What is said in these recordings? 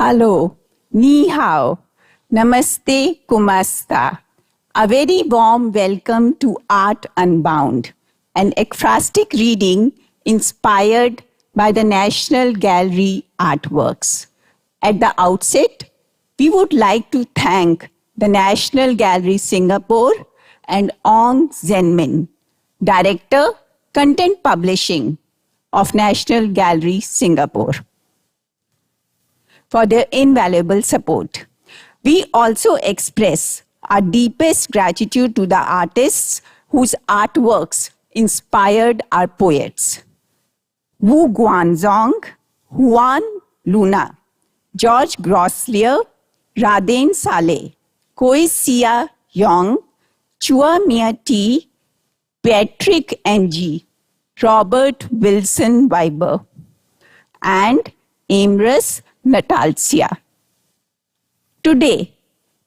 Hello, ni hao, namaste, kumasta. A very warm welcome to Art Unbound, an ekphrastic reading inspired by the National Gallery artworks. At the outset, we would like to thank the National Gallery Singapore and Ong Zenmin, Director, Content Publishing of National Gallery Singapore, for their invaluable support. We also express our deepest gratitude to the artists whose artworks inspired our poets. Wu Guanzong, Juan Luna, George Grosslier, Raden Saleh, Koi Sia Yong, Chua Mia T, Patrick Ng, Robert Wilson Weiber, and Amrus Natalsia. Today,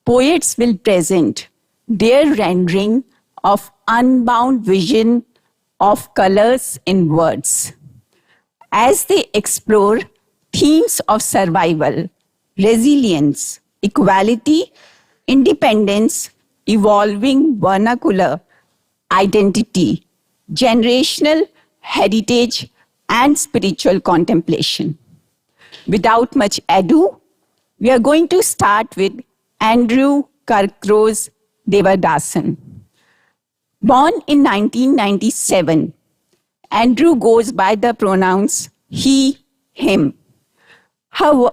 poets will present their rendering of unbound vision of colors in words as they explore themes of survival, resilience, equality, independence, evolving vernacular, identity, generational heritage, and spiritual contemplation. Without much ado, we are going to start with Andrew Kirkrose Devadasan. Born in 1997, Andrew goes by the pronouns he, him.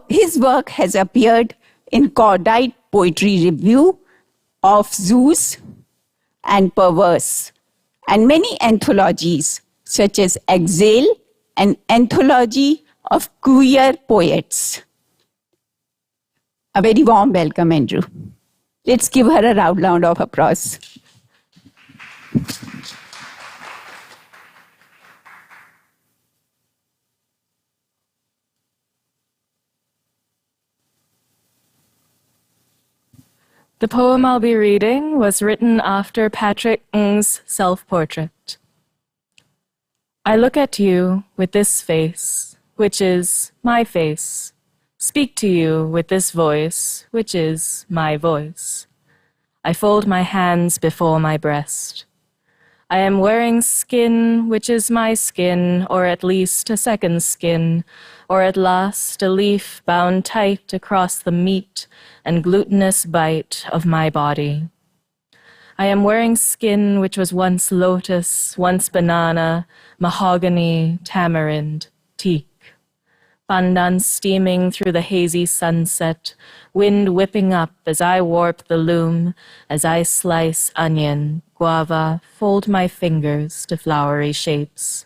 His work has appeared in Cordite Poetry Review of Zeus and Perverse, and many anthologies such as Exile, an anthology of queer poets. A very warm welcome, Andrew. Let's give her a round of applause. The poem I'll be reading was written after Patrick Ng's self-portrait. I look at you with this face, which is my face. Speak to you with this voice, which is my voice. I fold my hands before my breast. I am wearing skin, which is my skin, or at least a second skin, or at last a leaf bound tight across the meat and glutinous bite of my body. I am wearing skin which was once lotus, once banana, mahogany, tamarind, teak. Pandan steaming through the hazy sunset, wind whipping up as I warp the loom, as I slice onion, guava, fold my fingers to flowery shapes.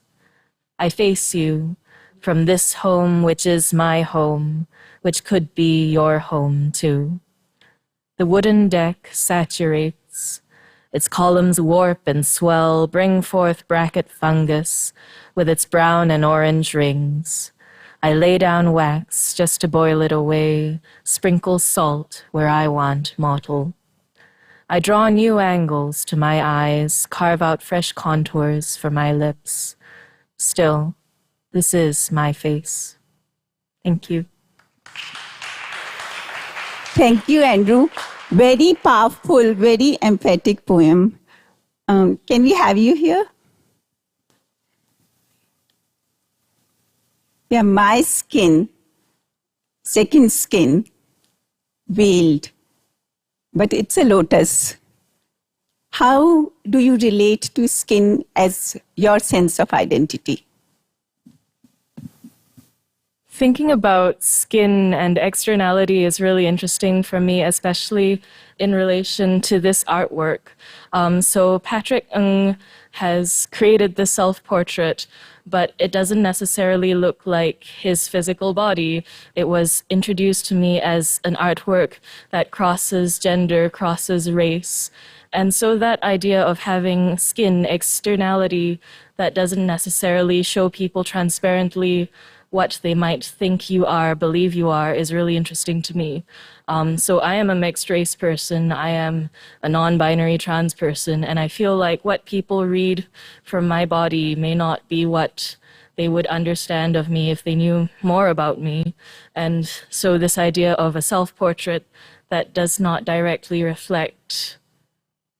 I face you from this home which is my home, which could be your home too. The wooden deck saturates. Its columns warp and swell, bring forth bracket fungus with its brown and orange rings. I lay down wax just to boil it away, sprinkle salt where I want mottle. I draw new angles to my eyes, carve out fresh contours for my lips. Still, this is my face. Thank you. Thank you, Andrew. Very powerful, very emphatic poem. Can we have you here? Yeah, my skin, second skin, veiled, but it's a lotus. How do you relate to skin as your sense of identity? Thinking about skin and externality is really interesting for me, especially in relation to this artwork. So Patrick Ng has created the self-portrait, but it doesn't necessarily look like his physical body. It was introduced to me as an artwork that crosses gender, crosses race. And so that idea of having skin, externality, that doesn't necessarily show people transparently what they might think you are, believe you are, is really interesting to me. So I am a mixed race person, I am a non-binary trans person, and I feel like what people read from my body may not be what they would understand of me if they knew more about me. And so this idea of a self-portrait that does not directly reflect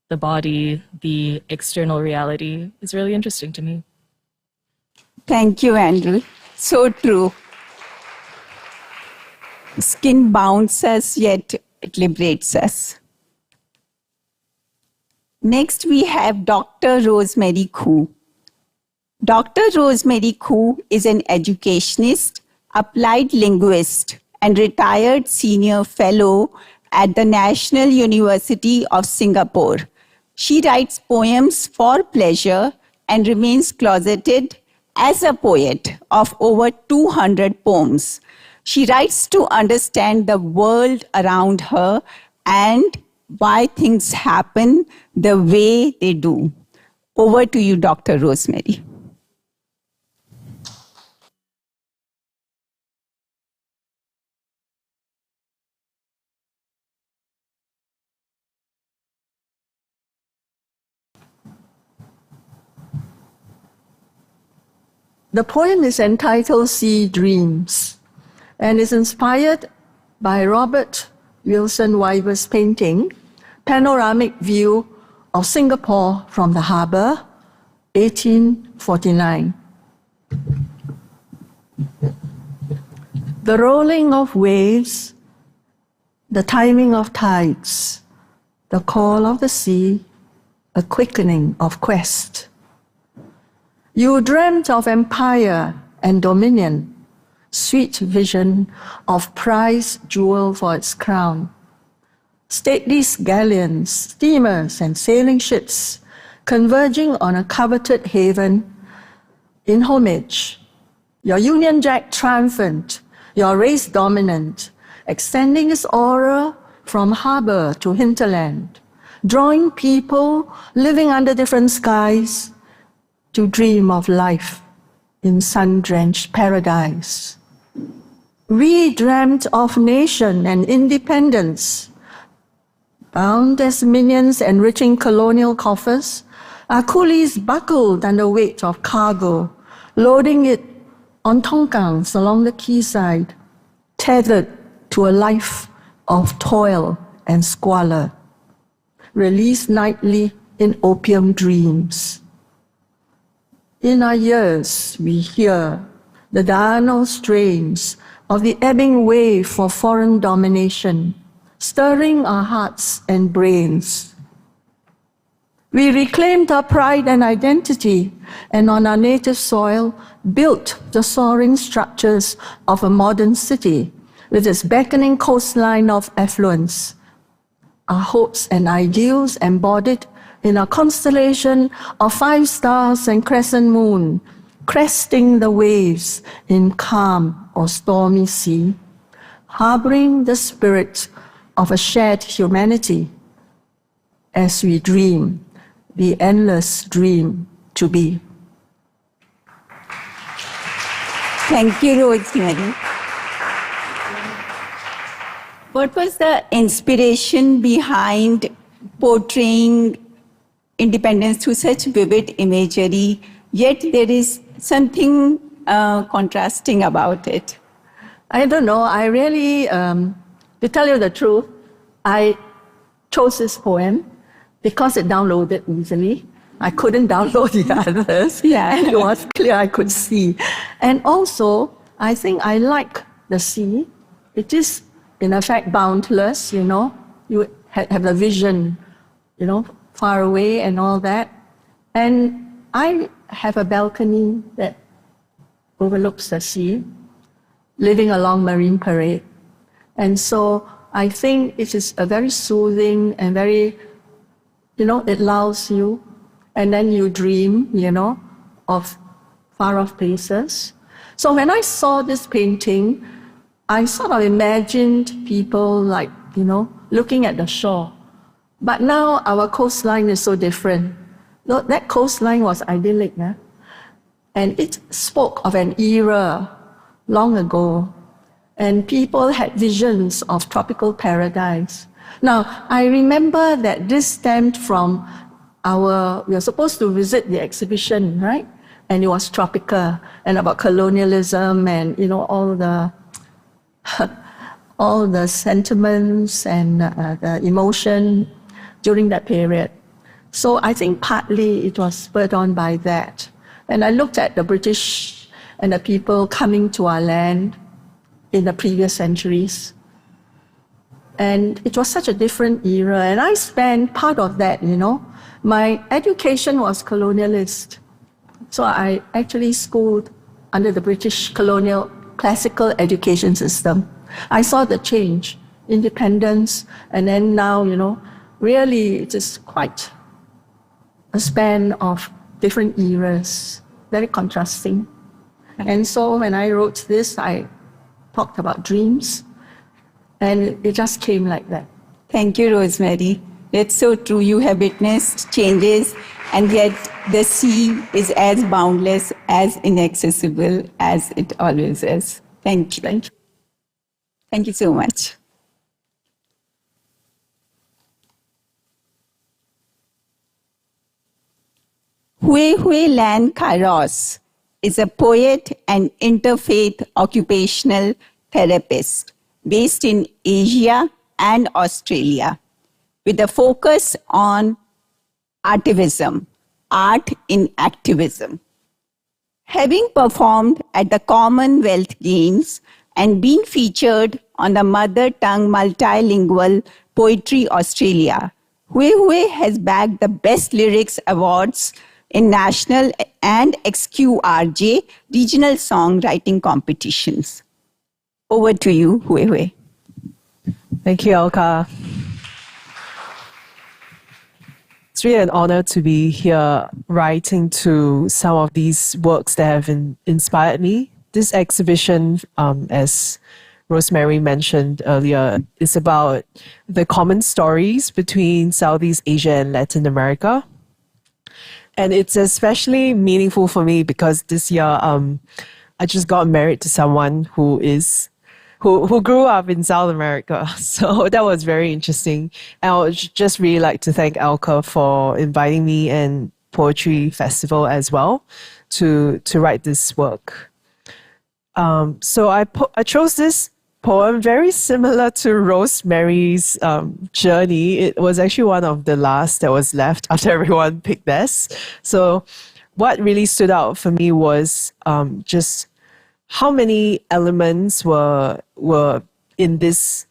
the body, the external reality, is really interesting to me. Thank you, Andrew. So true. Skin bounds us, yet it liberates us. Next, we have Dr. Rosemary Khoo. Dr. Rosemary Khoo is an educationist, applied linguist, and retired senior fellow at the National University of Singapore. She writes poems for pleasure and remains closeted as a poet of over 200 poems. She writes to understand the world around her and why things happen the way they do. Over to you, Dr. Rosemary. The poem is entitled Sea Dreams and is inspired by Robert Wilson Wyber's painting, Panoramic View of Singapore from the Harbour, 1849. The rolling of waves, the timing of tides, the call of the sea, a quickening of quest. You dreamt of empire and dominion, sweet vision of prize jewel for its crown. Stately galleons, steamers, and sailing ships converging on a coveted haven in homage. Your Union Jack triumphant, your race dominant, extending its aura from harbour to hinterland, drawing people living under different skies to dream of life in sun-drenched paradise. We dreamt of nation and independence. Bound as minions enriching colonial coffers, our coolies buckled under weight of cargo, loading it on tongkangs along the quayside, tethered to a life of toil and squalor, released nightly in opium dreams. In our ears, we hear the diurnal strains of the ebbing wave for foreign domination, stirring our hearts and brains. We reclaimed our pride and identity, and on our native soil, built the soaring structures of a modern city with its beckoning coastline of affluence. Our hopes and ideals embodied in a constellation of 5 stars and crescent moon, cresting the waves in calm or stormy sea, harboring the spirit of a shared humanity as we dream the endless dream to be. Thank you, Rosemary. What was the inspiration behind portraying independence through such vivid imagery, yet there is something contrasting about it? I don't know. I really, to tell you the truth, I chose this poem because it downloaded easily. I couldn't download the others. Yeah. And it was clear I could see. And also, I think I like the sea. It is, in effect, boundless, you know. You have the vision, you know, far away and all that. And I have a balcony that overlooks the sea, living along Marine Parade. And so I think it is a very soothing and very, you know, it lulls you. And then you dream, you know, of far-off places. So when I saw this painting, I sort of imagined people like, you know, looking at the shore. But now our coastline is so different. That coastline was idyllic, yeah? And it spoke of an era long ago. And people had visions of tropical paradise. Now, I remember that this stemmed from we were supposed to visit the exhibition, right? and it was tropical, and about colonialism and, all the sentiments and the emotion during that period. So I think partly it was spurred on by that. And I looked at the British and the people coming to our land in the previous centuries. And it was such a different era. And I spent part of that, My education was colonialist. So I actually schooled under the British colonial classical education system. I saw the change, independence, and then now, really it is quite a span of different eras, very contrasting. And so when I wrote this, I talked about dreams, and it just came like that. Thank you, Rosemary. It's so true. You have witnessed changes, and yet the sea is as boundless, as inaccessible as it always is. Thank you. Thank you. Thank you so much. Hui Hui Lan Kairos is a poet and interfaith occupational therapist based in Asia and Australia, with a focus on artivism, art in activism. Having performed at the Commonwealth Games and been featured on the Mother Tongue Multilingual Poetry Australia, Hui Hui has bagged the Best Lyrics Awards in national and XQRJ regional songwriting competitions. Over to you, Hui Hui. Thank you, Alka. It's really an honor to be here writing to some of these works that have inspired me. This exhibition, as Rosemary mentioned earlier, is about the common stories between Southeast Asia and Latin America. And it's especially meaningful for me because this year I just got married to someone who grew up in South America. So that was very interesting. And I would just really like to thank Alka for inviting me and Poetry Festival as well to write this work. So I chose this poem very similar to Rosemary's journey. It was actually one of the last that was left after everyone picked theirs. So what really stood out for me was just how many elements were in this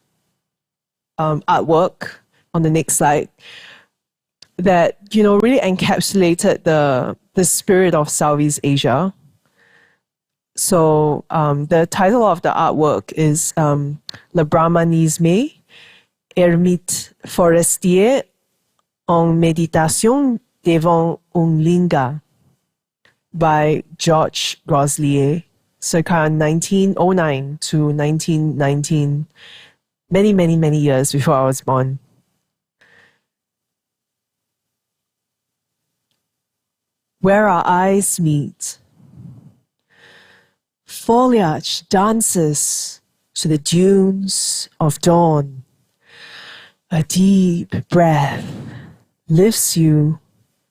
artwork on the next slide that really encapsulated the spirit of Southeast Asia. So the title of the artwork is Le Brahmanisme, ermite forestier en méditation devant un linga by George Groslier, circa 1909 to 1919, many, many, many years before I was born. Where our eyes meet, foliage dances to the dunes of dawn. A deep breath lifts you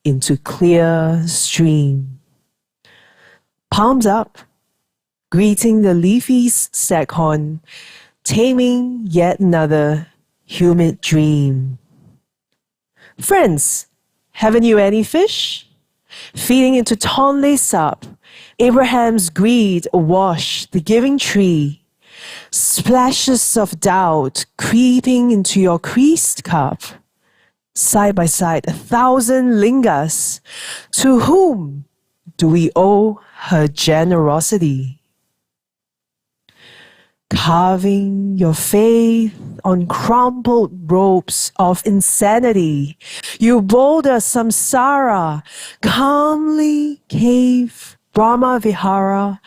into clear stream. Palms up, greeting the leafy staghorn, taming yet another humid dream. Friends, haven't you any fish? Feeding into Tonle Sap, Abraham's greed awash the giving tree. Splashes of doubt creeping into your creased cup. Side by side, 1,000 lingas. To whom do we owe her generosity? Carving your faith on crumpled ropes of insanity, you boulder samsara, calmly cave Brahma Vihara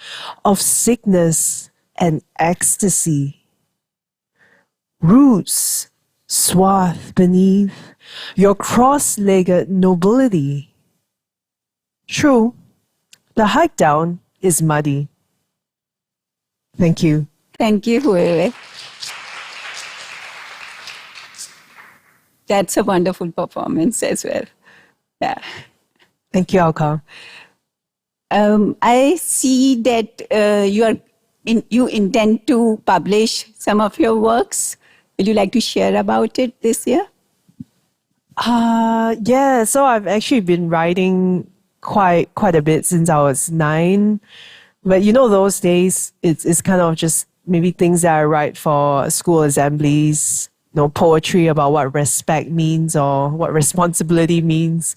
of sickness and ecstasy. Roots swath beneath your cross-legged nobility. True, the hike down is muddy. Thank you. Thank you, Hui. That's a wonderful performance as well. Yeah. Thank you, Alka. I see that you intend to publish some of your works. Would you like to share about it this year? Yeah, so I've actually been writing quite a bit since I was 9. But those days, it's kind of just maybe things that I write for school assemblies, poetry about what respect means or what responsibility means.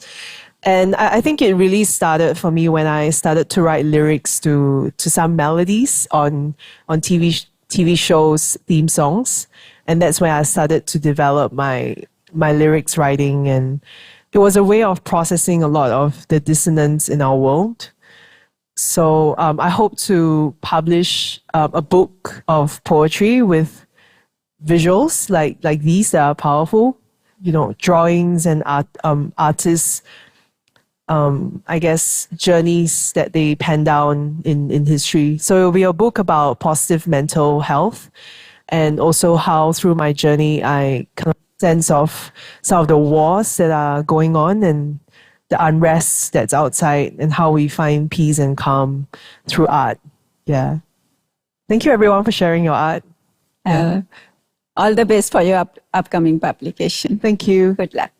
And I think it really started for me when I started to write lyrics to some melodies on TV shows, theme songs. And that's when I started to develop my lyrics writing. And it was a way of processing a lot of the dissonance in our world. So I hope to publish a book of poetry with visuals like these that are powerful, drawings and artists, I guess, journeys that they pen down in history. So it'll be a book about positive mental health and also how through my journey I kind of sense of some of the wars that are going on and the unrest that's outside and how we find peace and calm through art. Yeah. Thank you everyone for sharing your art. All the best for your upcoming publication. Thank you. Good luck.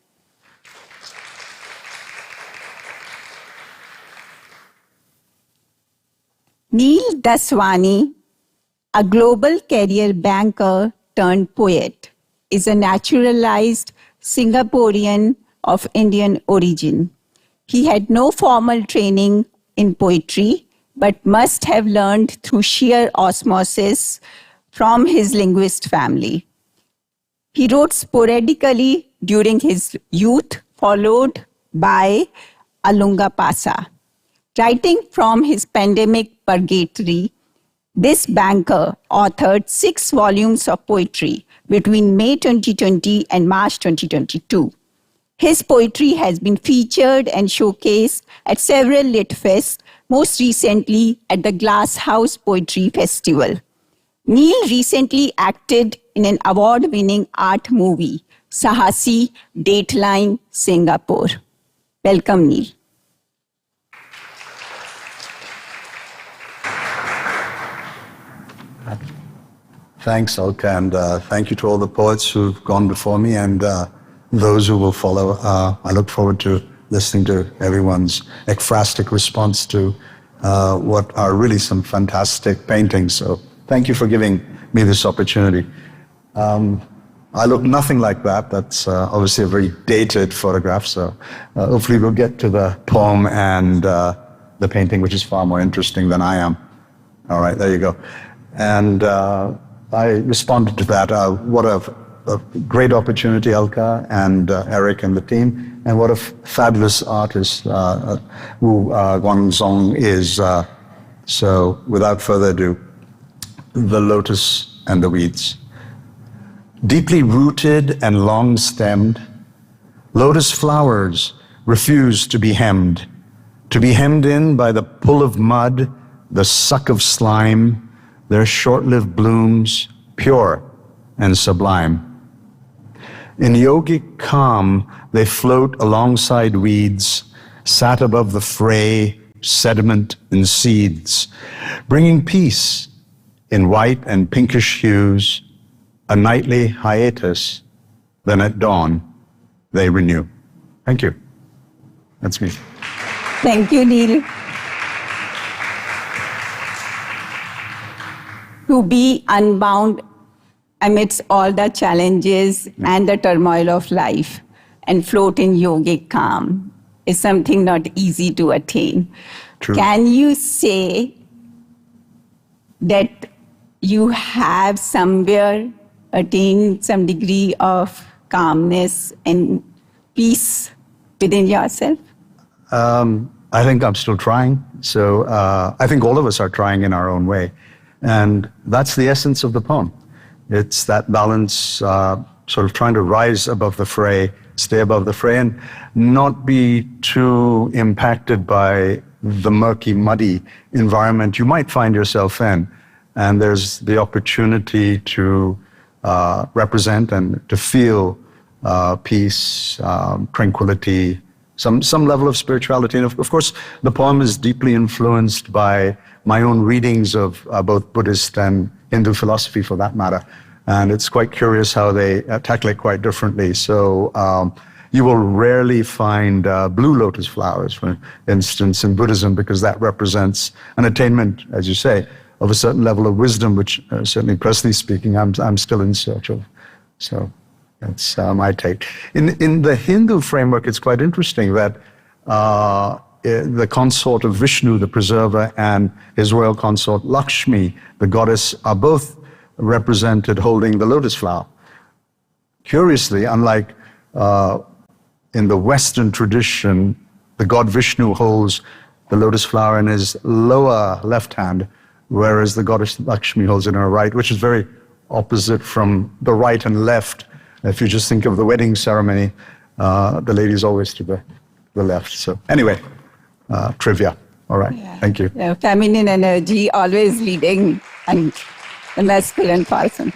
Neil Daswani, a global career banker turned poet, is a naturalized Singaporean of Indian origin. He had no formal training in poetry, but must have learned through sheer osmosis from his linguist family. He wrote sporadically during his youth, followed by Alunga Pasa. Writing from his pandemic purgatory, this banker authored 6 volumes of poetry between May 2020 and March 2022. His poetry has been featured and showcased at several lit fests, most recently at the Glass House Poetry Festival. Neil recently acted in an award-winning art movie, Sahasi, Dateline, Singapore. Welcome, Neil. Thanks, Alka, and thank you to all the poets who've gone before me and those who will follow. I look forward to listening to everyone's ekphrastic response to what are really some fantastic paintings. So thank you for giving me this opportunity. I look nothing like that. That's obviously a very dated photograph, so hopefully we'll get to the poem and the painting, which is far more interesting than I am. All right, there you go. And I responded to that. What a great opportunity, Alka and Eric and the team, and what a fabulous artist who Guangzong is. So without further ado, The Lotus and the Weeds. Deeply rooted and long-stemmed, lotus flowers refuse to be hemmed in by the pull of mud, the suck of slime, their short-lived blooms, pure and sublime. In yogic calm, they float alongside weeds, sat above the fray, sediment and seeds, bringing peace in white and pinkish hues, a nightly hiatus, then at dawn, they renew. Thank you. That's me. Thank you, Neil. To be unbound amidst all the challenges and the turmoil of life and float in yogic calm is something not easy to attain. True. Can you say that you have somewhere attained some degree of calmness and peace within yourself? I think I'm still trying. So I think all of us are trying in our own way. And that's the essence of the poem. It's that balance, sort of trying to rise above the fray, stay above the fray, and not be too impacted by the murky, muddy environment you might find yourself in. And there's the opportunity to represent and to feel peace, tranquility, some level of spirituality. And of course, the poem is deeply influenced by my own readings of both Buddhist and Hindu philosophy, for that matter. And it's quite curious how they tackle it quite differently. So you will rarely find blue lotus flowers, for instance, in Buddhism, because that represents an attainment, as you say, of a certain level of wisdom, which certainly personally speaking, I'm still in search of. So that's my take. In the Hindu framework, it's quite interesting that the consort of Vishnu, the preserver, and his royal consort Lakshmi, the goddess, are both represented holding the lotus flower. Curiously, unlike in the Western tradition, the god Vishnu holds the lotus flower in his lower left hand, whereas the goddess Lakshmi holds it in her right, which is very opposite from the right and left. If you just think of the wedding ceremony, the lady's always to the left. So anyway, trivia. All right, thank you. Yeah, feminine energy always leading and the masculine person.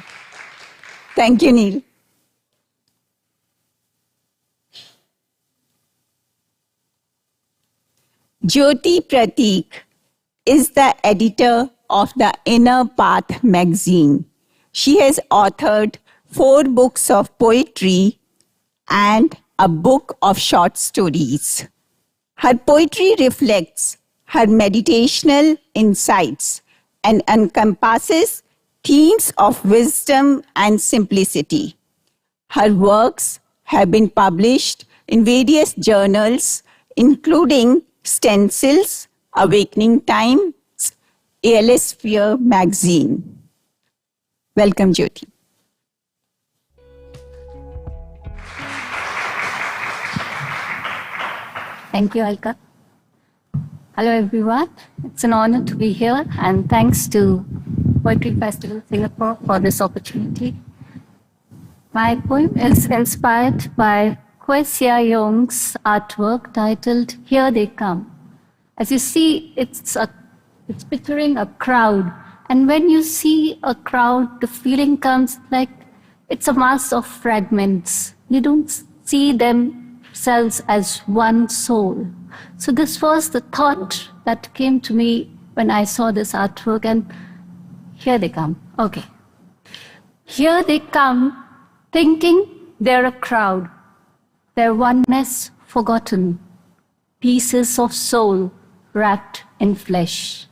Thank you, Neil. Jyoti Pratik is the editor of the Inner Path magazine. She has authored 4 books of poetry and a book of short stories. Her poetry reflects her meditational insights and encompasses themes of wisdom and simplicity. Her works have been published in various journals, including Stencils, Awakening Times, ALS Sphere magazine. Welcome, Jyoti. Thank you, Alka. Hello, everyone. It's an honor to be here, and thanks to Poetry Festival Singapore for this opportunity. My poem is inspired by Kwesiya Young's artwork titled Here They Come. As you see, it's picturing a crowd. And when you see a crowd, the feeling comes like it's a mass of fragments. You don't see themselves as one soul. So this was the thought that came to me when I saw this artwork, and here they come. Okay. Here they come, thinking they're a crowd. Their oneness forgotten, pieces of soul wrapped in flesh.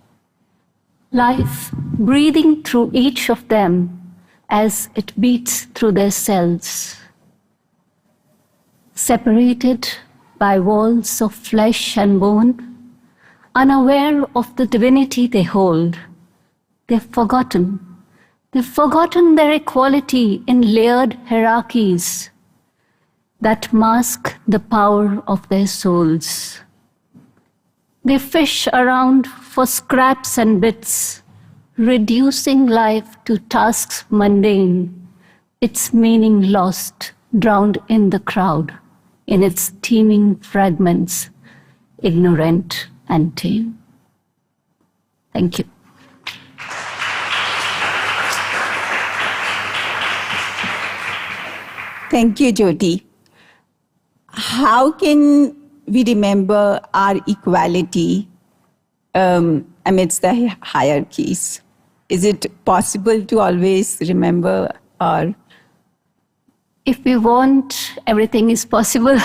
Life breathing through each of them as it beats through their cells. Separated by walls of flesh and bone, unaware of the divinity they hold, they've forgotten. They've forgotten their equality in layered hierarchies that mask the power of their souls. They fish around for scraps and bits, reducing life to tasks mundane, its meaning lost, drowned in the crowd, in its teeming fragments, ignorant and tame. Thank you. Thank you, Jyoti. How can we remember our equality amidst the hierarchies? Is it possible to always remember our... If we want, everything is possible.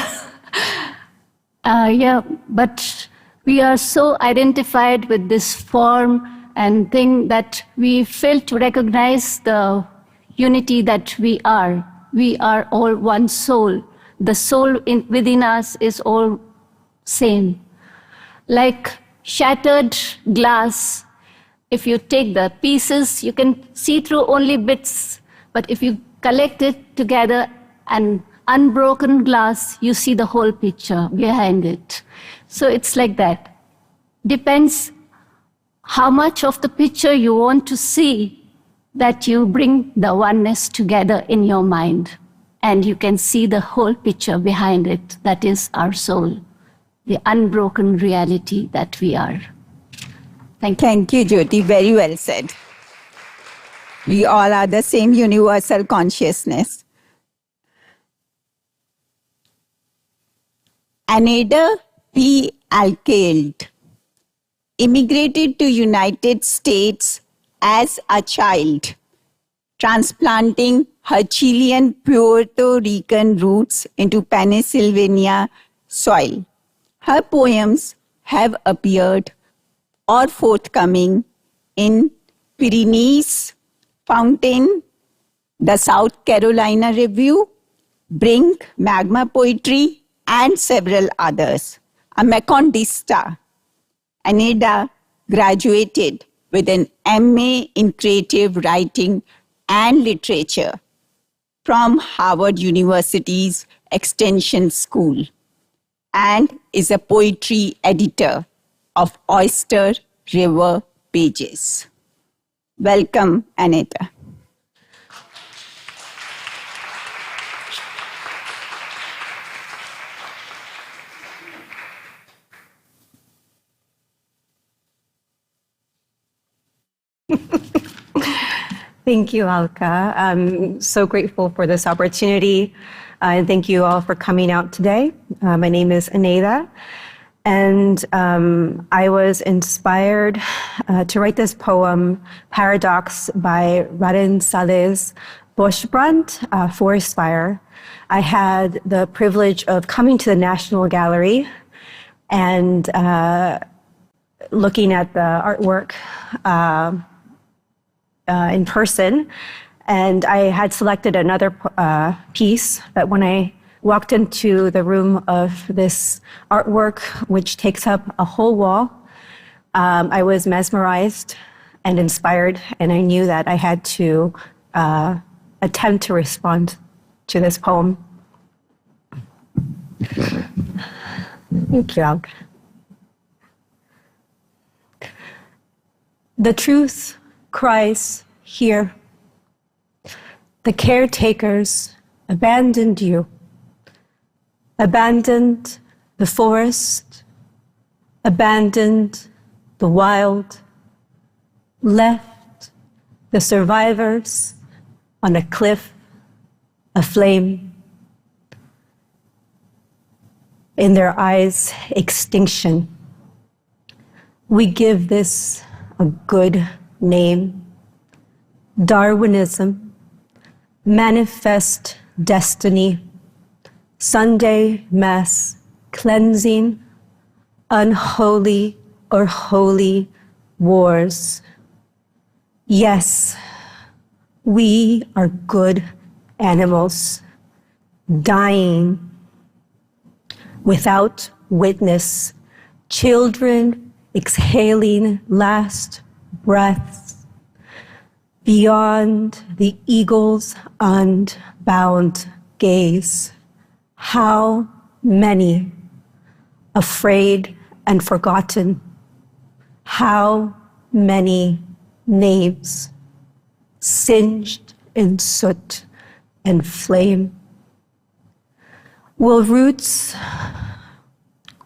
But we are so identified with this form and thing that we fail to recognize the unity that we are. We are all one soul. The soul within us is all same. Like shattered glass, if you take the pieces, you can see through only bits. But if you collect it together and unbroken glass, you see the whole picture behind it. So it's like that. Depends how much of the picture you want to see, that you bring the oneness together in your mind. And you can see the whole picture behind it, that is our soul, the unbroken reality that we are. Thank you. Thank you, Jyoti. Very well said. We all are the same universal consciousness. Aneda P. Alcalde immigrated to United States as a child, transplanting her Chilean Puerto Rican roots into Pennsylvania soil. Her poems have appeared or forthcoming in Pyrenees Fountain, the South Carolina Review, Brink, Magma Poetry, and several others. A Macondista, Aneda graduated with an MA in Creative Writing and Literature from Harvard University's Extension School and is a poetry editor of Oyster River Pages. Welcome, Aneta. Thank you, Alka. I'm so grateful for this opportunity. And thank you all for coming out today. My name is Aneda, and I was inspired to write this poem, Paradox, by Raden Saleh's Boschbrand, Forest Fire. I had the privilege of coming to the National Gallery and looking at the artwork in person, and I had selected another piece, but when I walked into the room of this artwork, which takes up a whole wall, I was mesmerized and inspired, and I knew that I had to attempt to respond to this poem. Thank you, Alka. The truth cries here. The caretakers abandoned you, abandoned the forest, abandoned the wild, left the survivors on a cliff aflame. In their eyes, extinction. We give this a good name. Darwinism, manifest destiny, Sunday mass cleansing, unholy or holy wars. Yes, we are good animals, dying without witness, children exhaling last breaths beyond the eagle's unbound gaze. How many afraid and forgotten? How many names singed in soot and flame? Will roots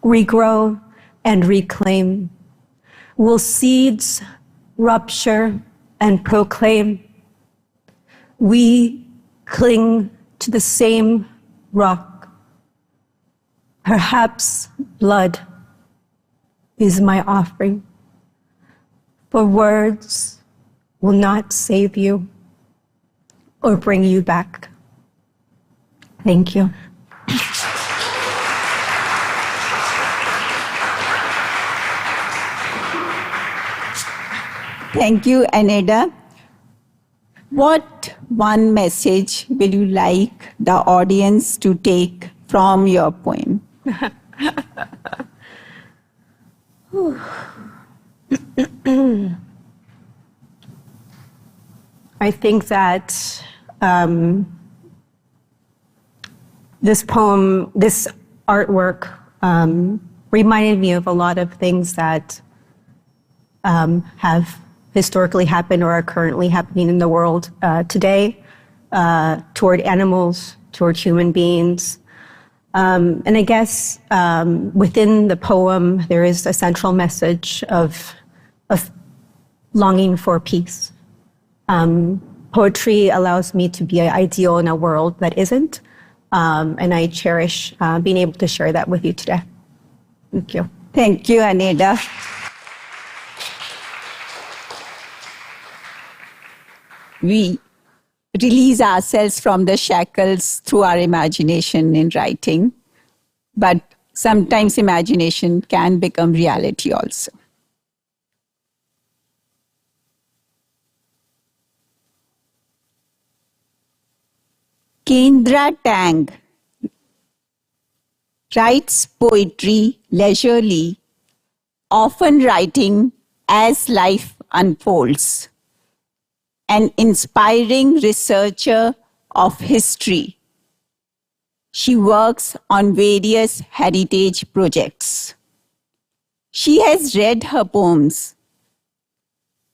regrow and reclaim? Will seeds rupture and proclaim? We cling to the same rock. Perhaps blood is my offering, for words will not save you or bring you back. Thank you. Thank you, Aneda. What one message will you like the audience to take from your poem? I think that this poem, this artwork, reminded me of a lot of things that have historically happened or are currently happening in the world today, toward animals, toward human beings. And I guess within the poem, there is a central message of longing for peace. Poetry allows me to be ideal in a world that isn't. And I cherish being able to share that with you today. Thank you. Thank you, Aneda. We release ourselves from the shackles through our imagination in writing, but sometimes imagination can become reality also. Kendra Tang writes poetry leisurely, often writing as life unfolds. An inspiring researcher of history, she works on various heritage projects. She has read her poems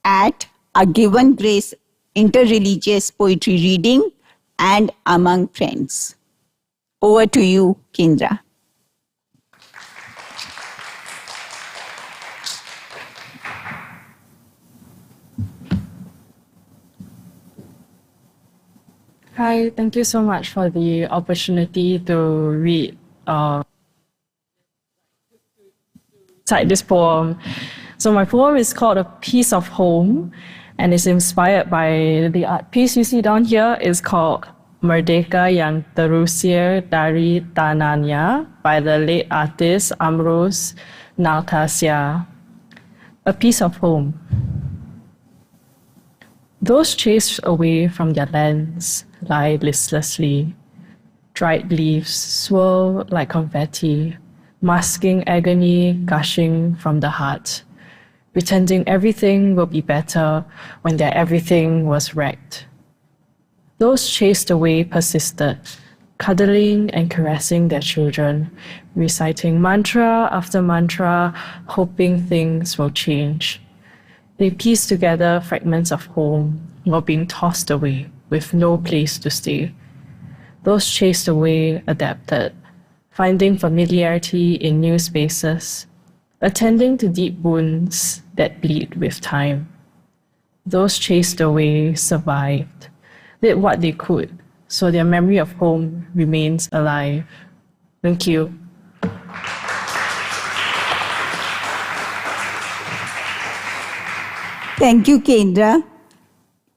at a given grace interreligious poetry reading and among friends. Over to you, Kendra. Hi, thank you so much for the opportunity to read cite this poem. So my poem is called A Piece of Home and is inspired by the art piece you see down here. It's called Merdeka yang Terusir dari Tanahnya by the late artist Ambrose Naltasia. A Piece of Home. Those chased away from their lands lie listlessly. Dried leaves swirl like confetti, masking agony gushing from the heart, pretending everything will be better when their everything was wrecked. Those chased away persisted, cuddling and caressing their children, reciting mantra after mantra, hoping things will change. They piece together fragments of home while being tossed away with no place to stay. Those chased away adapted, finding familiarity in new spaces, attending to deep wounds that bleed with time. Those chased away survived, did what they could, so their memory of home remains alive. Thank you. Thank you, Kendra.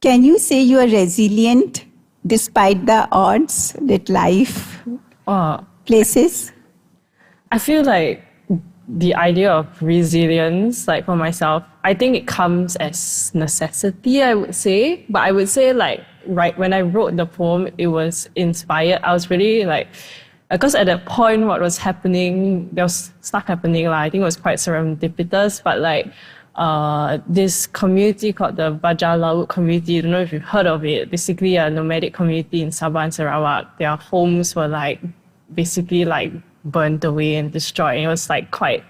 Can you say you are resilient despite the odds that life places? I feel like the idea of resilience, like for myself, I think it comes as necessity, I would say. But I would say like, right when I wrote the poem, it was inspired. I was really like, because at that point, what was happening, there was stuff happening. Like, I think it was quite serendipitous, but like, this community called the Bajau Laut community, I don't know if you've heard of it, basically a nomadic community in Sabah and Sarawak. Their homes were like, basically like burnt away and destroyed. And it was like quite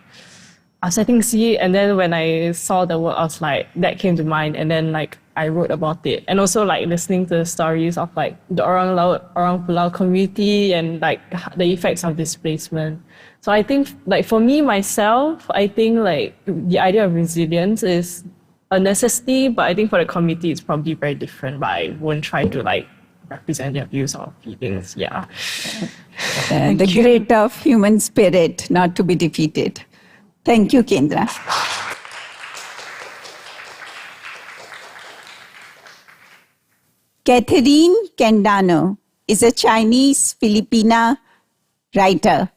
upsetting to see. And then when I saw the work, I was like, that came to mind. And then like, I wrote about it. And also like listening to the stories of like the Orang Laut, Orang Pulau community and like the effects of displacement. So I think like for me, myself, I think like the idea of resilience is a necessity, but I think for the community, it's probably very different, but I won't try to like represent their views or feelings. Yeah. The grit of human spirit, not to be defeated. Thank you, Kendra. Catherine Candano is a Chinese-Filipina writer.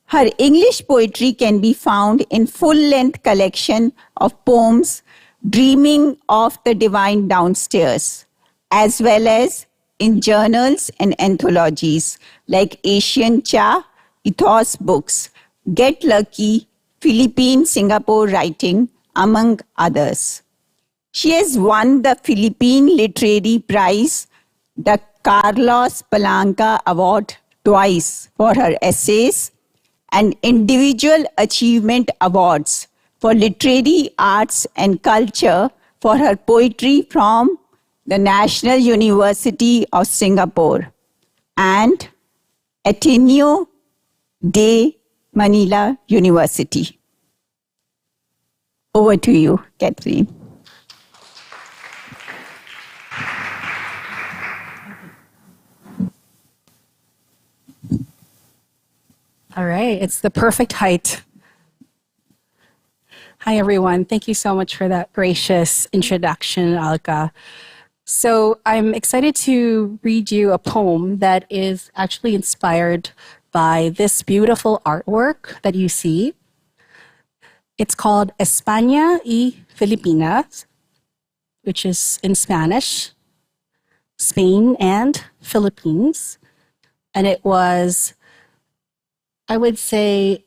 Her English poetry can be found in full-length collection of poems Dreaming of the Divine Downstairs, as well as in journals and anthologies like Asian Cha, Ethos Books, Get Lucky, Philippine-Singapore Writing, among others. She has won the Philippine Literary Prize, the Carlos Palanca Award twice for her essays, and Individual Achievement Awards for Literary Arts and Culture for her poetry from the National University of Singapore and Ateneo de Manila University. Over to you, Catherine. All right, it's the perfect height. Hi, everyone. Thank you so much for that gracious introduction, Alka. So I'm excited to read you a poem that is actually inspired by this beautiful artwork that you see. It's called España y Filipinas, which is in Spanish, Spain and Philippines. And it was, I would say,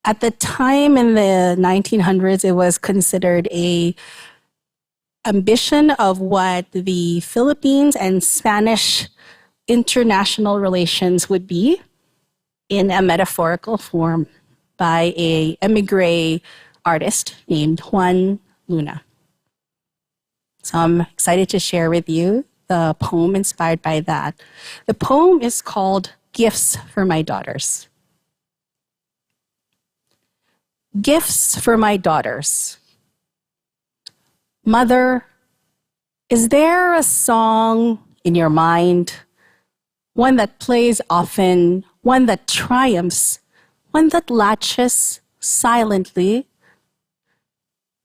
at the time in the 1900s, it was considered a ambition of what the Philippines and Spanish international relations would be in a metaphorical form by a emigre artist named Juan Luna. So I'm excited to share with you the poem inspired by that. The poem is called Gifts for My Daughters. Gifts for my daughters. Mother, is there a song in your mind? One that plays often, one that triumphs, one that latches silently,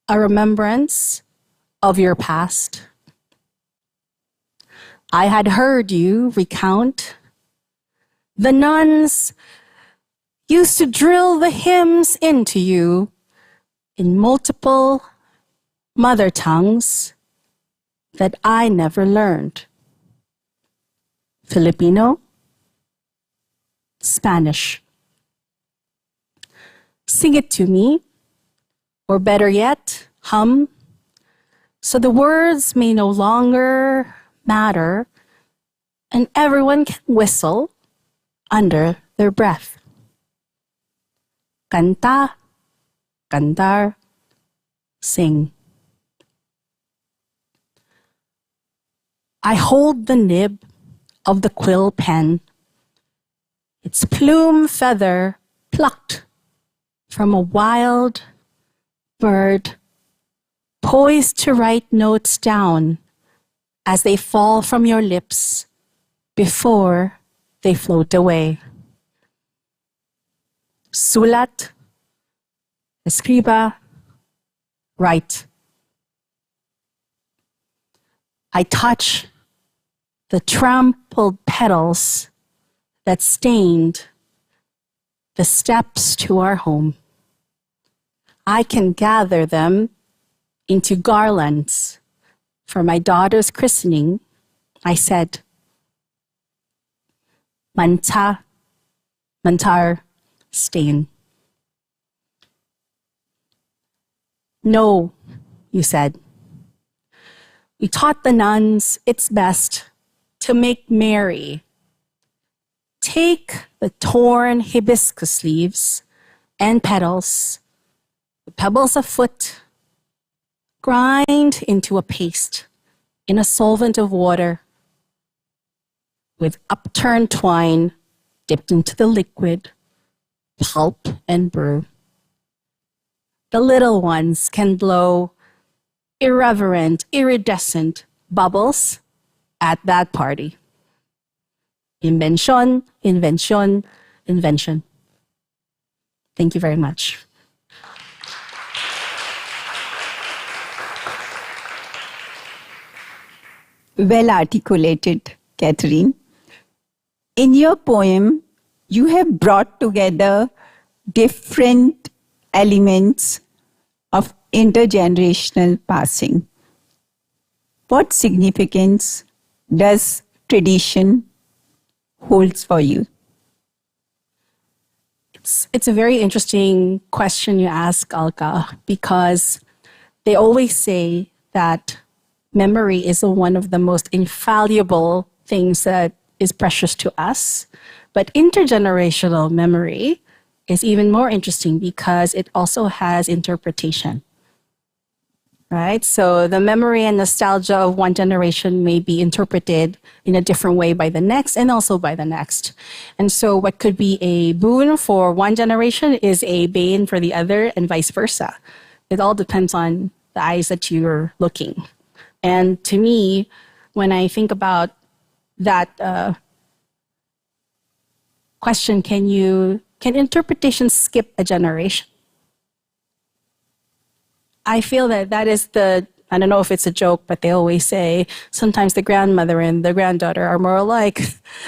a remembrance of your past. I had heard you recount. The nuns used to drill the hymns into you in multiple mother tongues that I never learned. Filipino, Spanish. Sing it to me, or better yet, hum, so the words may no longer matter and everyone can whistle under their breath. Canta, cantar, sing. I hold the nib of the quill pen, its plume feather plucked from a wild bird, poised to write notes down as they fall from your lips before they float away. Sulat, escriba, write. I touch the trampled petals that stained the steps to our home. I can gather them into garlands for my daughter's christening. I said, Manta, mantar, stain. No, you said. We taught the nuns it's best to make merry. Take the torn hibiscus leaves and petals, the pebbles of foot, grind into a paste in a solvent of water with upturned twine dipped into the liquid, pulp and brew. The little ones can blow irreverent, iridescent bubbles at that party. Invention, invention, invention. Thank you very much. Well articulated, Catherine. In your poem, you have brought together different elements of intergenerational passing. What significance does tradition holds for you? It's a very interesting question you ask, Alka, because they always say that memory is one of the most infallible things that is precious to us. But intergenerational memory is even more interesting because it also has interpretation. Right? So the memory and nostalgia of one generation may be interpreted in a different way by the next and also by the next. And so what could be a boon for one generation is a bane for the other and vice versa. It all depends on the eyes that you're looking. And to me, when I think about that question, can you can interpretation skip a generation? I feel that is I don't know if it's a joke, but they always say sometimes the grandmother and the granddaughter are more alike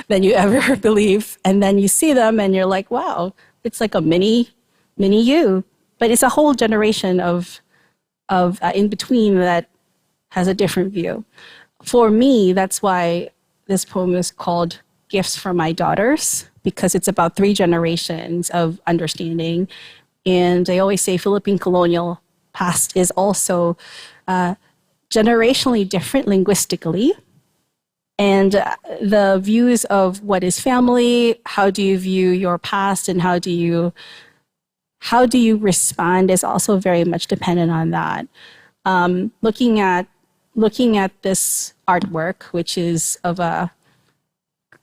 than you ever believe. And then you see them and you're like, wow, it's like a mini you. But it's a whole generation of in between that has a different view. For me, that's why this poem is called Gifts from My Daughters, because it's about 3 generations of understanding. And they always say Philippine colonial past is also generationally different linguistically. And the views of what is family, how do you view your past, and how do you respond is also very much dependent on that. Looking at this artwork, which is of a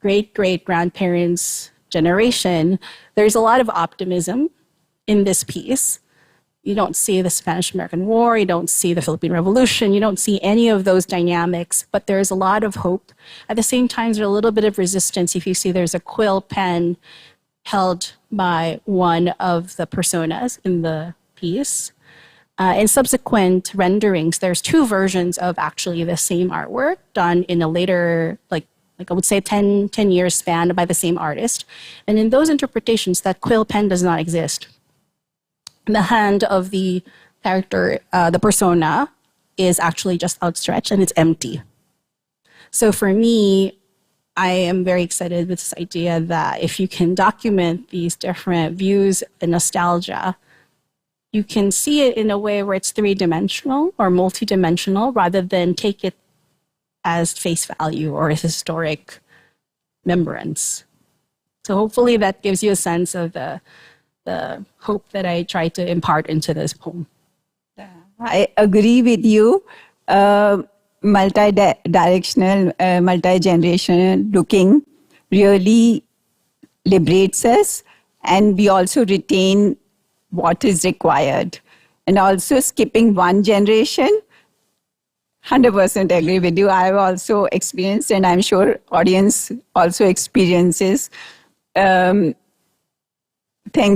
great-great-grandparents' generation, there's a lot of optimism in this piece. You don't see the Spanish-American War, you don't see the Philippine Revolution, you don't see any of those dynamics, but there's a lot of hope. At the same time, there's a little bit of resistance. If you see there's a quill pen held by one of the personas in the piece. In subsequent renderings, there's 2 versions of actually the same artwork done in a later, like I would say 10 years span by the same artist. And in those interpretations, that quill pen does not exist. The hand of the character, the persona, is actually just outstretched and it's empty. So for me, I am very excited with this idea that if you can document these different views and nostalgia, you can see it in a way where it's 3-dimensional or multidimensional rather than take it as face value or as historic remembrance. So hopefully that gives you a sense of the hope that I try to impart into this poem. I agree with you. Multi-directional, multi-generational looking really liberates us, and we also retain what is required. And also skipping one generation, 100% agree with you. I've also experienced, and I'm sure audience also experiences. Thank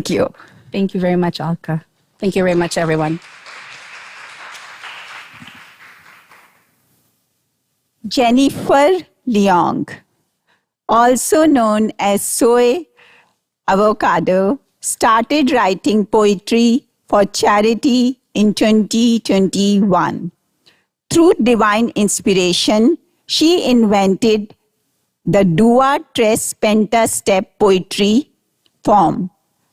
you. Thank you very much, Alka. Thank you very much, everyone. Jennifer Leong, also known as Soy Avocado, started writing poetry for charity in 2021. Through divine inspiration, she invented the Dua Tres Pentastep poetry form.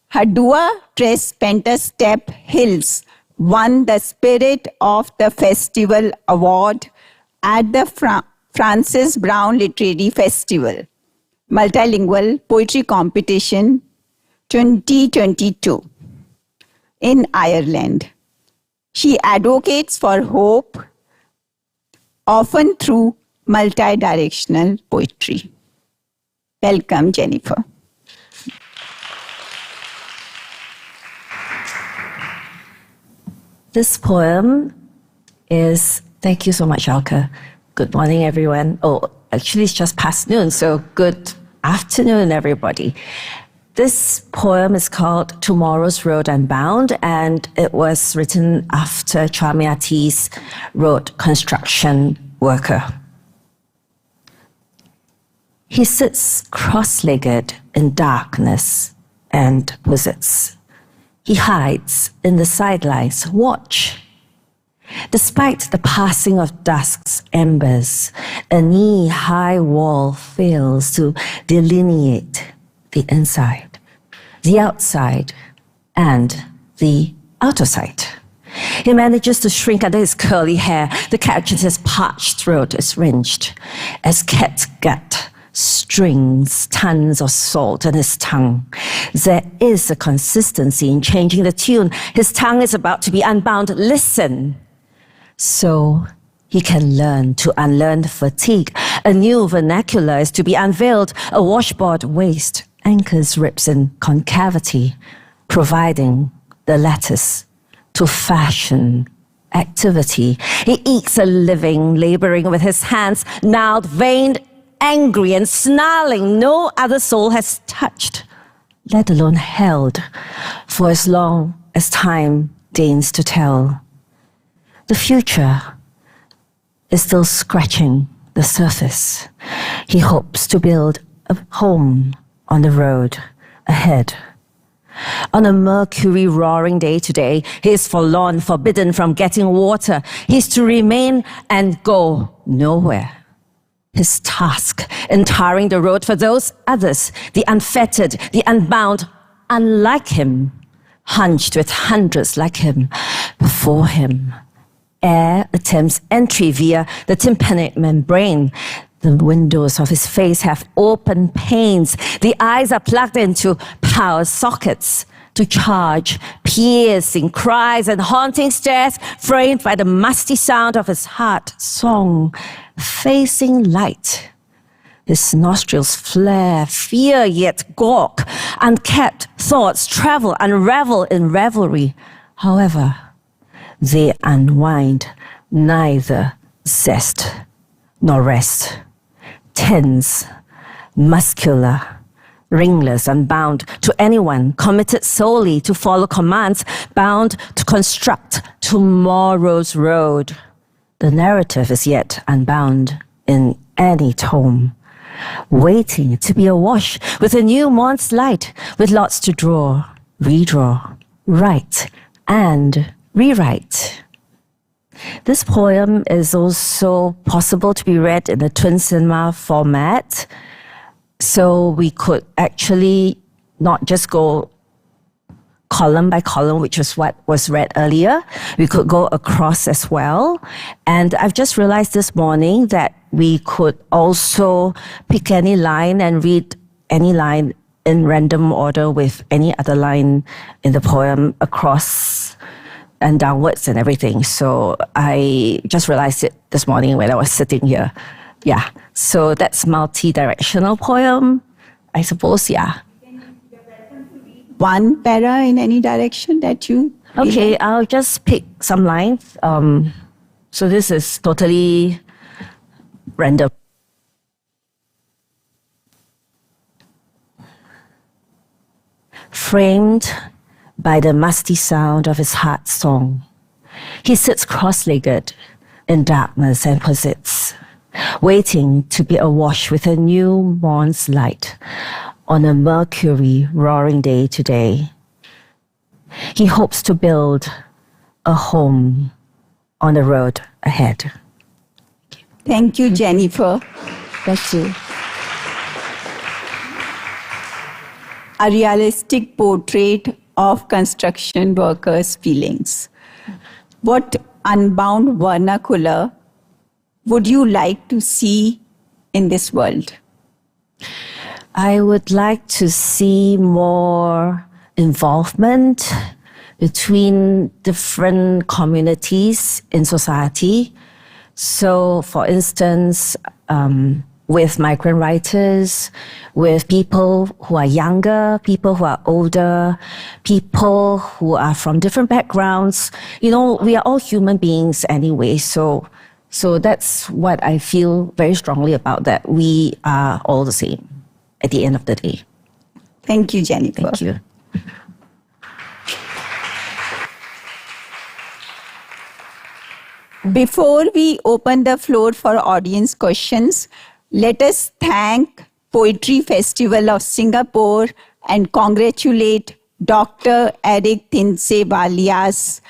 Her Dua Tres Pentastep Hills won the Spirit of the Festival Award at the Francis Brown Literary Festival, Multilingual Poetry Competition 2022 in Ireland. She advocates for hope, often through multidirectional poetry. Welcome, Jennifer. This poem is, thank you so much, Alka. Good morning, everyone. Oh, actually, it's just past noon, so good afternoon, everybody. This poem is called Tomorrow's Road Unbound, and it was written after Prometheus wrote Construction Worker. He sits cross-legged in darkness and posits. He hides in the sidelines. Watch. Despite the passing of dusk's embers, a knee-high wall fails to delineate the inside, the outside, and the outer sight. He manages to shrink under his curly hair. The character's parched throat is wrenched as catgut strings tons of salt on his tongue. There is a consistency in changing the tune. His tongue is about to be unbound. Listen. So he can learn to unlearn fatigue. A new vernacular is to be unveiled. A washboard waist anchors ribs in concavity, providing the lattice to fashion activity. He ekes a living, laboring with his hands, gnarled, veined, angry and snarling no other soul has touched. let alone held, for as long as time deigns to tell. The future is still scratching the surface. He hopes to build a home on the road ahead. On a mercury roaring day today, he is forlorn, forbidden from getting water. He is to remain and go nowhere. His task in tarring the road for those others, the unfettered, the unbound, unlike him, hunched with hundreds like him before him. Air attempts entry via the tympanic membrane. The windows of his face have open panes. The eyes are plugged into power sockets to charge piercing cries and haunting stares framed by the musty sound of his heart song, facing light. His nostrils flare, fear yet gawk. Unkept thoughts travel, unravel in revelry. However, they unwind neither zest nor rest. Tense, muscular, ringless, unbound to anyone, committed solely to follow commands, bound to construct tomorrow's road. The narrative is yet unbound in any tome, waiting to be awash with a new morn's light, with lots to draw, redraw, write, and rewrite. This poem is also possible to be read in a twin cinema format. So we could actually not just go column by column, which was what was read earlier. We could go across as well. And I've just realized this morning that we could also pick any line and read any line in random order with any other line in the poem across and downwards and everything. So I just realized it this morning when I was sitting here. Yeah, so that's multi-directional poem, I suppose, yeah. One para in any direction that you... Okay, I'll just pick some lines. So this is totally random. Framed by the musty sound of his heart song, he sits cross-legged in darkness and posits, waiting to be awash with a new morn's light on a mercury roaring day today. He hopes to build a home on the road ahead. Thank you, Jennifer. Thank you. A realistic portrait of construction workers' feelings. What unbound vernacular would you like to see in this world? I would like to see more involvement between different communities in society. So, for instance, with migrant writers, with people who are younger, people who are older, people who are from different backgrounds. You know, we are all human beings anyway, so that's what I feel very strongly about, that we are all the same at the end of the day. Thank you, Jennifer. Thank you. Before we open the floor for audience questions, let us thank Poetry Festival of Singapore and congratulate Dr. Eric Tinsewalias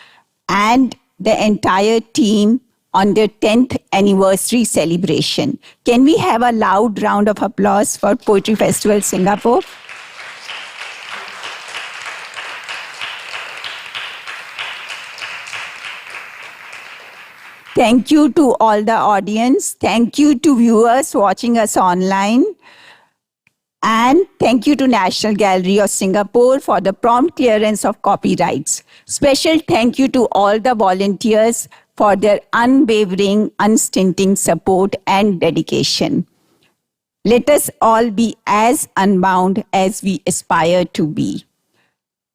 and the entire team on their 10th anniversary celebration. Can we have a loud round of applause for Poetry Festival Singapore? Thank you to all the audience. Thank you to viewers watching us online. And thank you to National Gallery of Singapore for the prompt clearance of copyrights. Special thank you to all the volunteers for their unwavering, unstinting support and dedication. Let us all be as unbound as we aspire to be.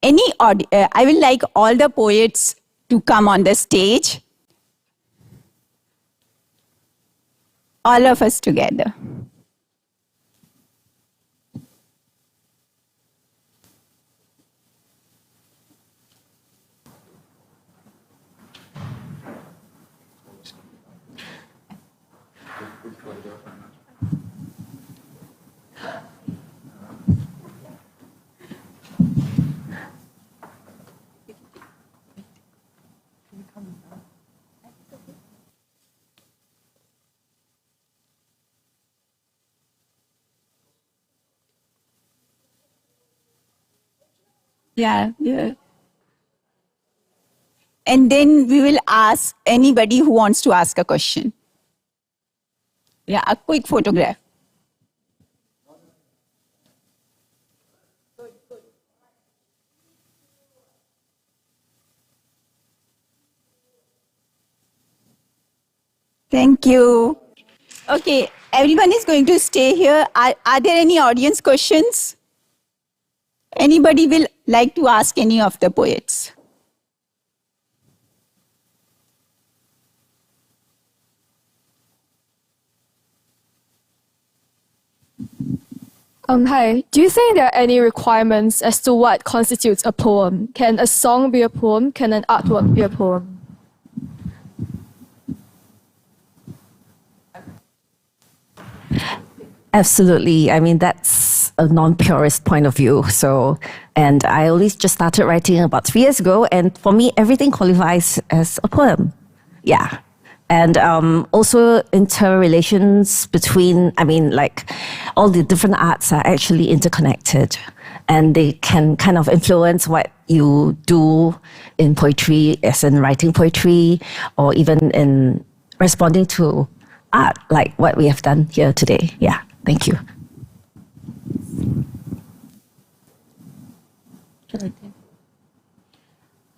I will like all the poets to come on the stage. All of us together. Yeah, yeah. And then we will ask anybody who wants to ask a question. Yeah, a quick photograph. Thank you. Okay, everyone is going to stay here. Are there any audience questions? Anybody will like to ask any of the poets? Hi. Do you think there are any requirements as to what constitutes a poem? Can a song be a poem? Can an artwork be a poem? Absolutely. I mean, that's a non-purist point of view. So, and I only just started writing about 3 years ago, and for me, everything qualifies as a poem. Yeah. And also interrelations between, I mean, like all the different arts are actually interconnected, and they can kind of influence what you do in poetry, as in writing poetry, or even in responding to art, like what we have done here today. Yeah. Thank you.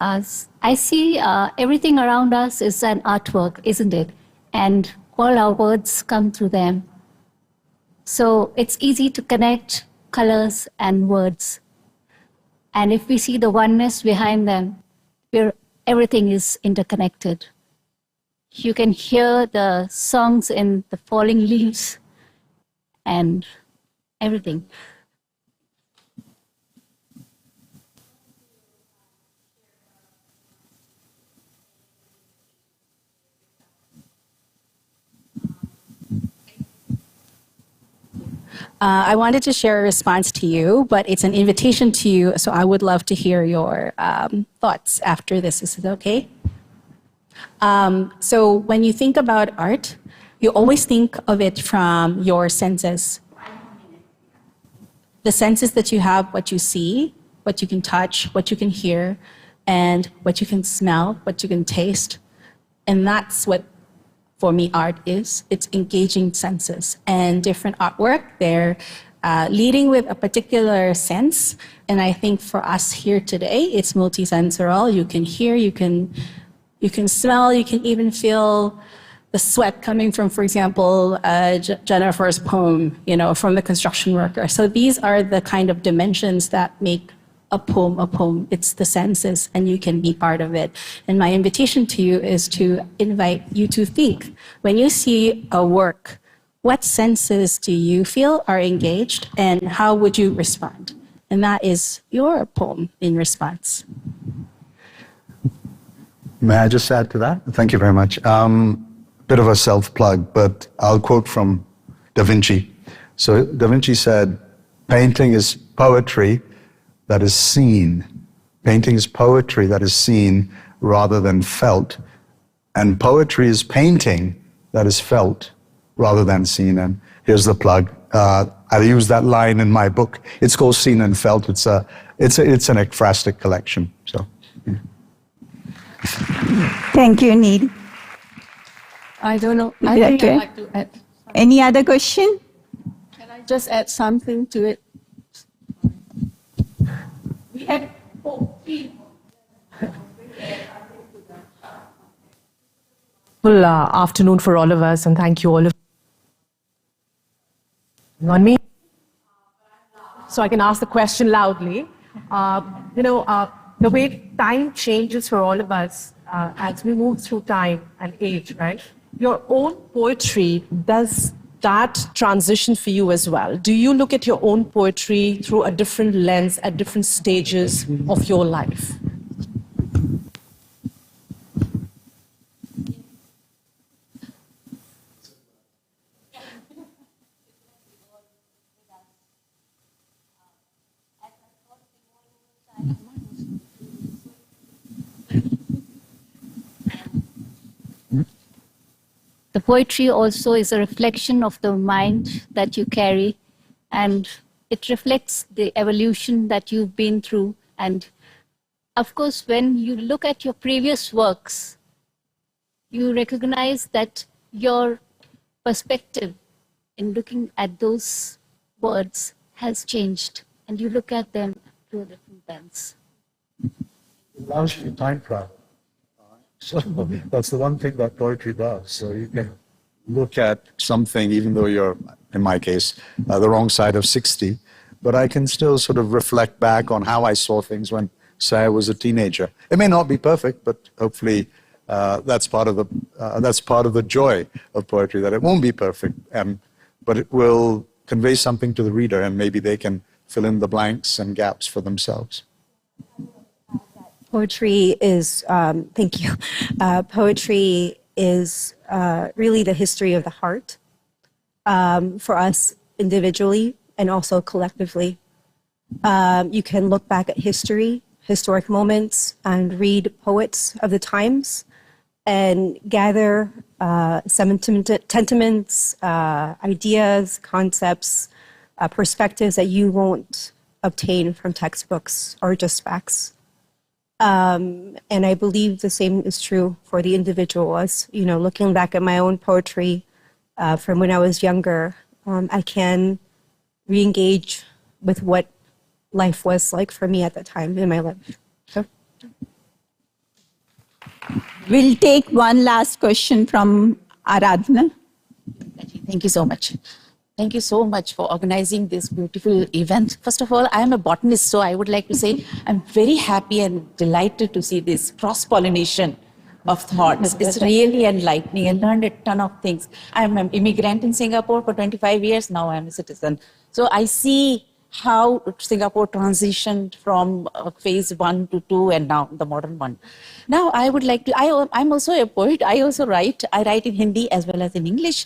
I see everything around us is an artwork, isn't it? And all our words come through them. So it's easy to connect colors and words. And if we see the oneness behind them, everything is interconnected. You can hear the songs in the falling leaves and everything. I wanted to share a response to you, but it's an invitation to you, so I would love to hear your thoughts after this. Is it okay? So when you think about art, you always think of it from your senses. The senses that you have, what you see, what you can touch, what you can hear, and what you can smell, what you can taste. And that's what, for me, art is. It's engaging senses. And different artwork, they're leading with a particular sense. And I think for us here today, it's multisensoral. You can hear, you can smell, you can even feel the sweat coming from, for example, Jennifer's poem, you know, from the construction worker. So these are the kind of dimensions that make a poem a poem. It's the senses, and you can be part of it. And my invitation to you is to invite you to think. When you see a work, what senses do you feel are engaged, and how would you respond? And that is your poem in response. May I just add to that? Thank you very much. Bit of a self-plug, but I'll quote from Da Vinci. So Da Vinci said, painting is poetry that is seen. Painting is poetry that is seen rather than felt. And poetry is painting that is felt rather than seen. And here's the plug. I use that line in my book. It's called Seen and Felt. It's an ekphrastic collection. So. Yeah. Thank you, Neil. I don't know. I think I'd like to add. Any other question? Can I just add something to it? We had 14. Well, afternoon for all of us, and thank you all of on me. So I can ask the question loudly. The way time changes for all of us as we move through time and age, right? Your own poetry, does that transition for you as well? Do you look at your own poetry through a different lens at different stages of your life? poetry also is a reflection of the mind that you carry, and it reflects the evolution that you've been through. And of course, when you look at your previous works, you recognize that your perspective in looking at those words has changed, and you look at them through a different lens. It allows you time travel. So that's the one thing that poetry does. So you can look at something, even though you're, in my case, the wrong side of 60, but I can still sort of reflect back on how I saw things when, say, I was a teenager. It may not be perfect, but hopefully that's part of the joy of poetry, that it won't be perfect, but it will convey something to the reader, and maybe they can fill in the blanks and gaps for themselves. Poetry is, thank you. Poetry is really the history of the heart for us individually and also collectively. You can look back at history, historic moments, and read poets of the times and gather sentiments, ideas, concepts, perspectives that you won't obtain from textbooks or just facts. And I believe the same is true for the individual. As you know, looking back at my own poetry from when I was younger, I can re-engage with what life was like for me at that time in my life. So. We'll take one last question from Aradhana. Thank you so much. Thank you so much for organizing this beautiful event. First of all, I am a botanist, so I would like to say I'm very happy and delighted to see this cross-pollination of thoughts. It's really enlightening. I learned a ton of things. I'm an immigrant in Singapore for 25 years. Now I'm a citizen. So I see how Singapore transitioned from phase 1 to 2 and now the modern one. Now I would like to, I'm also a poet. I also write. I write in Hindi as well as in English.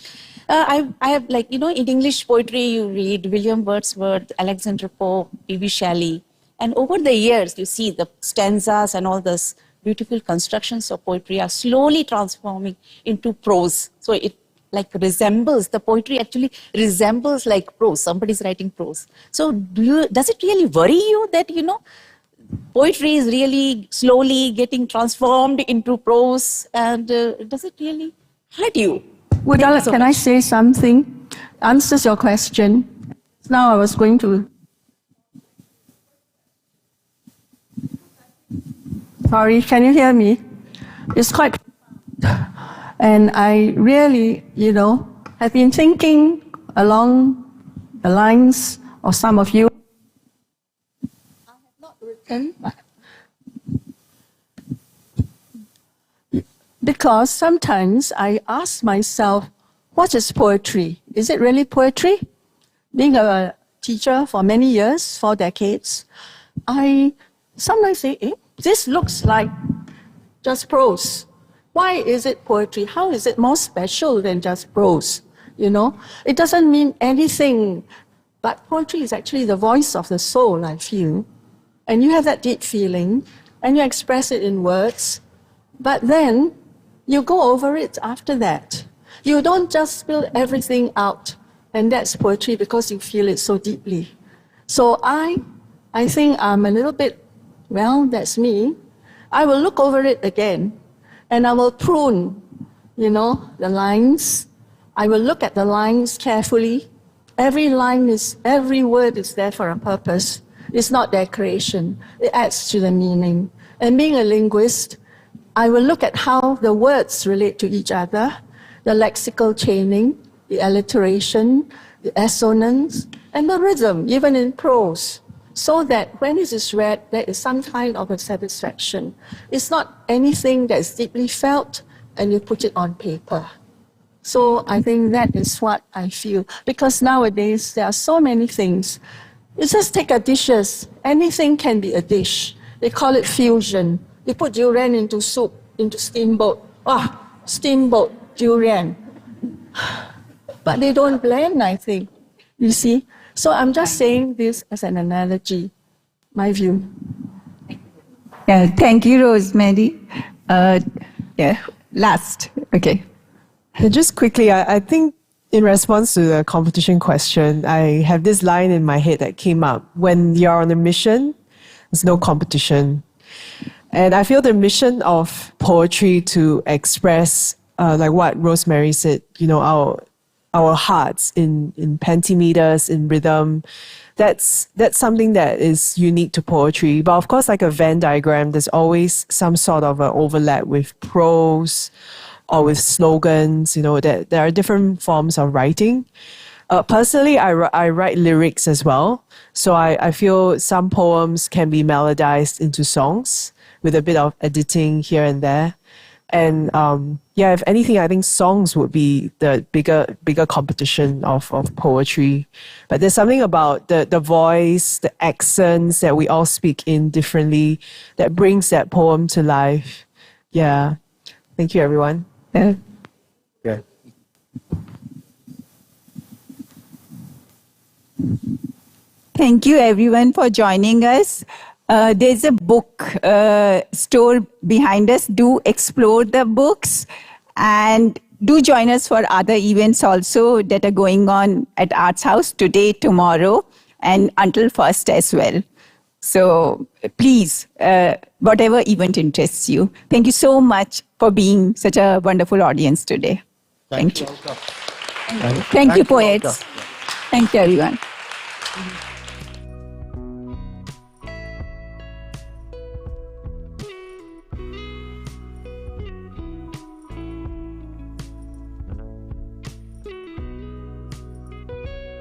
I have, like, you know, in English poetry, you read William Wordsworth, Alexander Pope, P.B. Shelley. And over the years, you see the stanzas and all those beautiful constructions of poetry are slowly transforming into prose. So it like resembles, the poetry actually resembles like prose. Somebody's writing prose. So does it really worry you that, you know, poetry is really slowly getting transformed into prose? And does it really hurt you? Can I say something? Answers your question. Now I was going to... Sorry, can you hear me? It's quite... And I really, you know, have been thinking along the lines of some of you. I have not written, because sometimes I ask myself, what is poetry? Is it really poetry? Being a teacher for many years, 4 decades, I sometimes say, this looks like just prose. Why is it poetry? How is it more special than just prose? You know, it doesn't mean anything, but poetry is actually the voice of the soul, I feel. And you have that deep feeling, and you express it in words, but then you go over it after that. You don't just spill everything out, and that's poetry because you feel it so deeply. So I think I'm a little bit, well, that's me. I will look over it again, and I will prune, you know, the lines. I will look at the lines carefully. Every word is there for a purpose. It's not decoration. It adds to the meaning. And being a linguist, I will look at how the words relate to each other, the lexical chaining, the alliteration, the assonance, and the rhythm, even in prose, so that when it is read, there is some kind of a satisfaction. It's not anything that is deeply felt, and you put it on paper. So I think that is what I feel. Because nowadays, there are so many things. You just take a dishes. Anything can be a dish. They call it fusion. They put durian into soup, into steamboat. Steamboat, durian. But they don't blend, I think. You see? So I'm just saying this as an analogy, my view. Yeah, thank you, Rosemary. Last. Okay. And just quickly, I think in response to the competition question, I have this line in my head that came up. When you're on a mission, there's no competition. And I feel the mission of poetry to express, like what Rosemary said, our hearts in pentameters, in rhythm. That's something that is unique to poetry. But of course, like a Venn diagram, there's always some sort of an overlap with prose or with slogans. That there are different forms of writing. Personally, I write lyrics as well. So I feel some poems can be melodized into songs with a bit of editing here and there. And if anything, I think songs would be the bigger competition of poetry. But there's something about the voice, the accents that we all speak in differently that brings that poem to life. Yeah. Thank you, everyone. Yeah. Thank you, everyone, for joining us. There's a book store behind us. Do explore the books and do join us for other events also that are going on at Arts House today, tomorrow, and until 1st as well. So please, whatever event interests you. Thank you so much for being such a wonderful audience today. Thank you. Thank you, poets. Thank you, everyone.